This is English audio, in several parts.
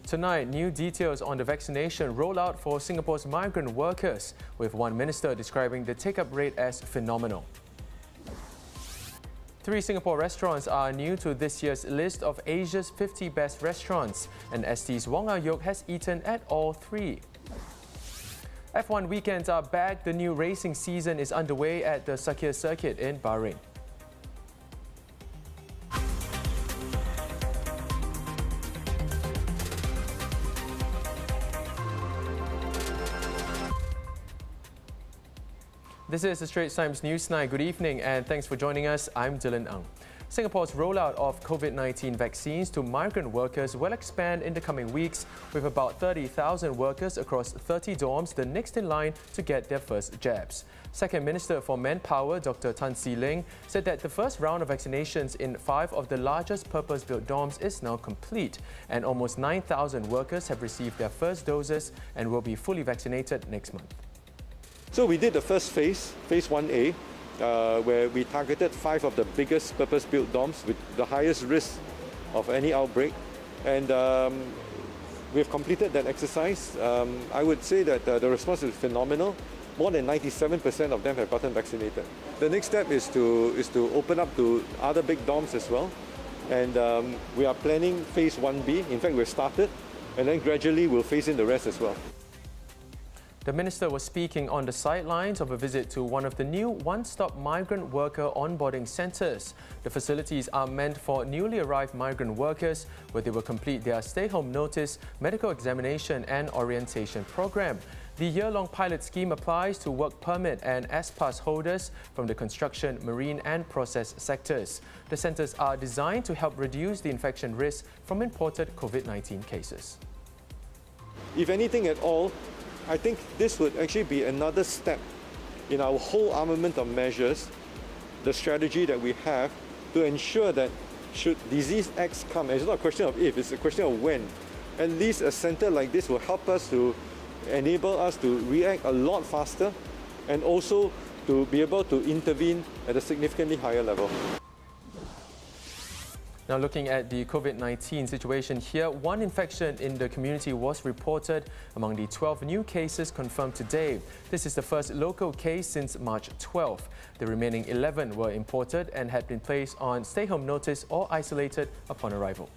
Tonight, new details on the vaccination rollout for Singapore's migrant workers, with one minister describing the take-up rate as phenomenal. 3 Singapore restaurants are new to this year's list of Asia's 50 best restaurants, and ST's Wong Ah-Yok has eaten at all 3. F1 weekends are back. The new racing season is underway at the Sakir Circuit in Bahrain. This is the Straits Times Newsnight. Good evening and thanks for joining us. I'm Dylan Ang. Singapore's rollout of COVID-19 vaccines to migrant workers will expand in the coming weeks, with about 30,000 workers across 30 dorms the next in line to get their first jabs. Second Minister for Manpower, Dr. Tan See Leng, said that the first round of vaccinations in 5 of the largest purpose-built dorms is now complete, and almost 9,000 workers have received their first doses and will be fully vaccinated next month. So we did the first phase 1A, where we targeted 5 of the biggest purpose-built dorms with the highest risk of any outbreak. And we've completed that exercise. I would say that the response is phenomenal. More than 97% of them have gotten vaccinated. The next step is to open up to other big dorms as well. And we are planning phase 1B. In fact, we've started. And then gradually we'll phase in the rest as well. The minister was speaking on the sidelines of a visit to one of the new one-stop migrant worker onboarding centres. The facilities are meant for newly arrived migrant workers, where they will complete their stay-home notice, medical examination and orientation program. The year-long pilot scheme applies to work permit and S-Pass holders from the construction, marine and process sectors. The centres are designed to help reduce the infection risk from imported COVID-19 cases. If anything at all, I think this would actually be another step in our whole armament of measures, the strategy that we have to ensure that should disease X come, and it's not a question of if, it's a question of when, at least a centre like this will help us to enable us to react a lot faster and also to be able to intervene at a significantly higher level. Now looking at the COVID-19 situation here, 1 infection in the community was reported among the 12 new cases confirmed today. This is the first local case since March 12. The remaining 11 were imported and had been placed on stay-home notice or isolated upon arrival.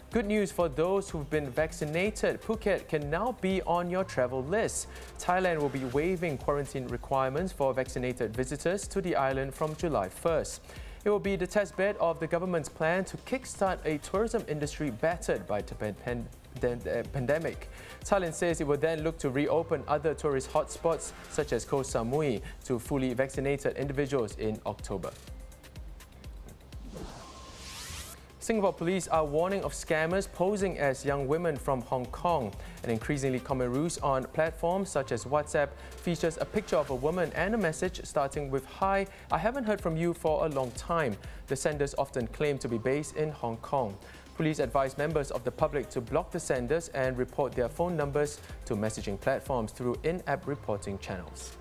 Good news for those who've been vaccinated. Phuket can now be on your travel list. Thailand will be waiving quarantine requirements for vaccinated visitors to the island from July 1st. It will be the test bed of the government's plan to kickstart a tourism industry battered by the pandemic. Thailand says it will then look to reopen other tourist hotspots such as Koh Samui to fully vaccinated individuals in October. Singapore police are warning of scammers posing as young women from Hong Kong. An increasingly common ruse on platforms such as WhatsApp features a picture of a woman and a message starting with "Hi, I haven't heard from you for a long time." The senders often claim to be based in Hong Kong. Police advise members of the public to block the senders and report their phone numbers to messaging platforms through in-app reporting channels.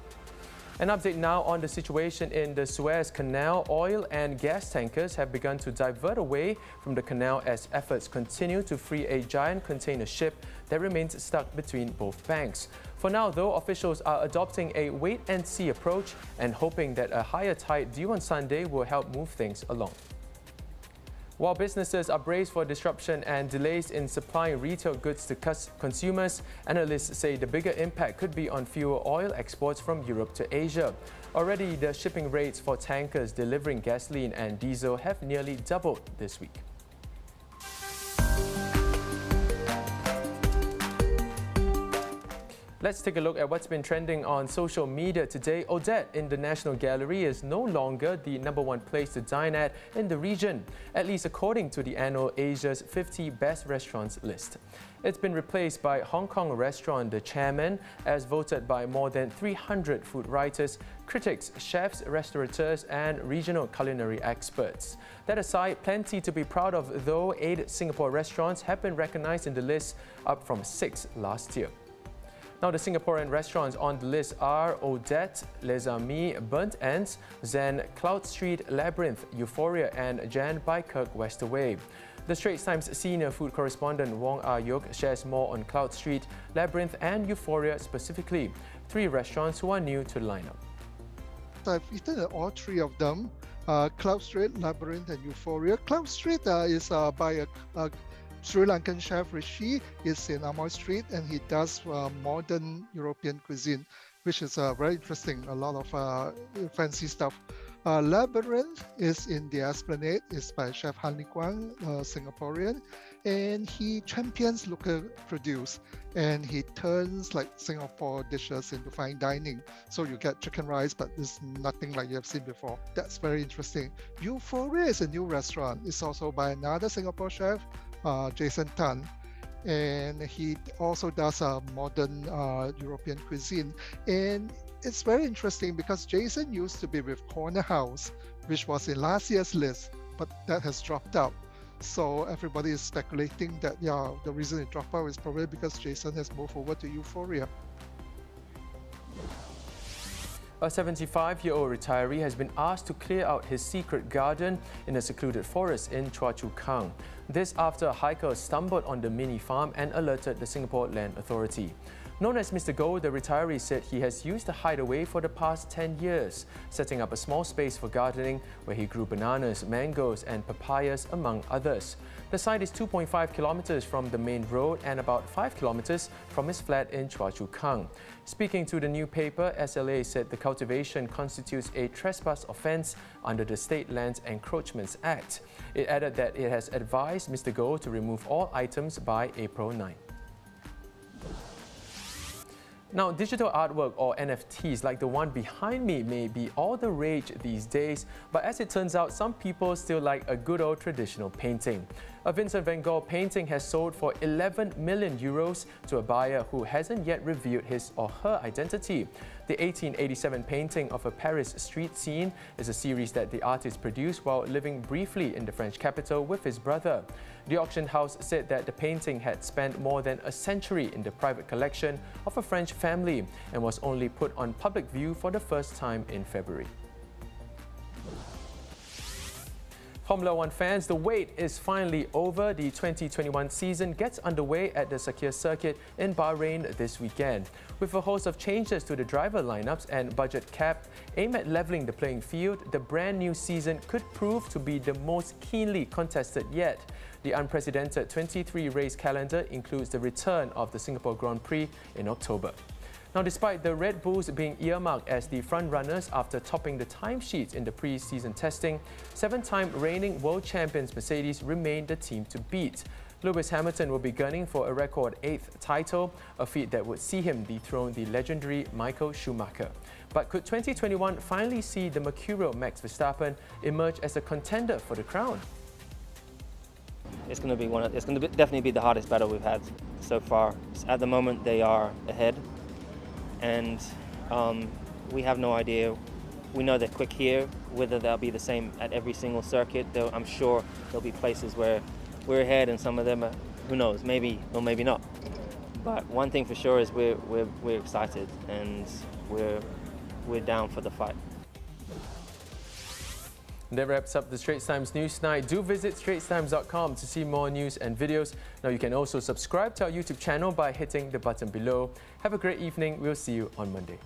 An update now on the situation in the Suez Canal. Oil and gas tankers have begun to divert away from the canal as efforts continue to free a giant container ship that remains stuck between both banks. For now, though, officials are adopting a wait-and-see approach and hoping that a higher tide due on Sunday will help move things along. While businesses are braced for disruption and delays in supplying retail goods to consumers, analysts say the bigger impact could be on fewer oil exports from Europe to Asia. Already, the shipping rates for tankers delivering gasoline and diesel have nearly doubled this week. Let's take a look at what's been trending on social media today. Odette in the National Gallery is no longer the #1 place to dine at in the region, at least according to the annual Asia's 50 Best Restaurants list. It's been replaced by Hong Kong restaurant The Chairman, as voted by more than 300 food writers, critics, chefs, restaurateurs and regional culinary experts. That aside, plenty to be proud of though. 8 Singapore restaurants have been recognised in the list, up from 6 last year. Now, the Singaporean restaurants on the list are Odette, Les Amis, Burnt Ends, Zen, Cloud Street, Labyrinth, Euphoria and Jan by Kirk Westerway. The Straits Times senior food correspondent Wong Ah-yuk shares more on Cloud Street, Labyrinth and Euphoria specifically, 3 restaurants who are new to the lineup. I've eaten at all 3 of them, Cloud Street, Labyrinth and Euphoria. Cloud Street is by a Sri Lankan chef, Rishi. Is in Amoy Street and he does modern European cuisine, which is very interesting, a lot of fancy stuff. Labyrinth is in the Esplanade, is by Chef Han Lee Kwang, Singaporean, and he champions local produce and he turns like Singapore dishes into fine dining. So you get chicken rice, but it's nothing like you have seen before. That's very interesting. Euphoria is a new restaurant. It's also by another Singapore chef, Jason Tan. And he also does a modern European cuisine. And it's very interesting because Jason used to be with Corner House, which was in last year's list, but that has dropped out. So everybody is speculating that, the reason it dropped out is probably because Jason has moved over to Euphoria. A 75-year-old retiree has been asked to clear out his secret garden in a secluded forest in Choa Chu Kang. This after a hiker stumbled on the mini farm and alerted the Singapore Land Authority. Known as Mr. Gogh, the retiree said he has used the hideaway for the past 10 years, setting up a small space for gardening where he grew bananas, mangoes and papayas, among others. The site is 2.5 kilometers from the main road and about 5 kilometers from his flat in Choa Chu Kang. Speaking to the new paper, SLA said the cultivation constitutes a trespass offence under the State Lands Encroachments Act. It added that it has advised Mr. Gogh to remove all items by April 9. Now, digital artwork or NFTs like the one behind me may be all the rage these days, but as it turns out, some people still like a good old traditional painting. A Vincent van Gogh painting has sold for 11 million euros to a buyer who hasn't yet revealed his or her identity. The 1887 painting of a Paris street scene is a series that the artist produced while living briefly in the French capital with his brother. The auction house said that the painting had spent more than a century in the private collection of a French family and was only put on public view for the first time in February. Formula One fans, the wait is finally over. The 2021 season gets underway at the Sakir circuit in Bahrain this weekend. With a host of changes to the driver lineups and budget cap aimed at leveling the playing field, the brand new season could prove to be the most keenly contested yet. The unprecedented 23-race calendar includes the return of the Singapore Grand Prix in October. Now, despite the Red Bulls being earmarked as the front-runners after topping the timesheets in the pre-season testing, 7-time reigning world champions Mercedes remain the team to beat. Lewis Hamilton will be gunning for a record 8th title, a feat that would see him dethrone the legendary Michael Schumacher. But could 2021 finally see the mercurial Max Verstappen emerge as a contender for the crown? It's going to definitely be the hardest battle we've had so far. At the moment, they are ahead. And we have no idea. We know they're quick here. Whether they'll be the same at every single circuit, though, I'm sure there'll be places where we're ahead, and some of them are, who knows, maybe or maybe not. But one thing for sure is we're excited and we're down for the fight. That wraps up the Straits Times Newsnight. Do visit straitstimes.com to see more news and videos. Now you can also subscribe to our YouTube channel by hitting the button below. Have a great evening. We'll see you on Monday.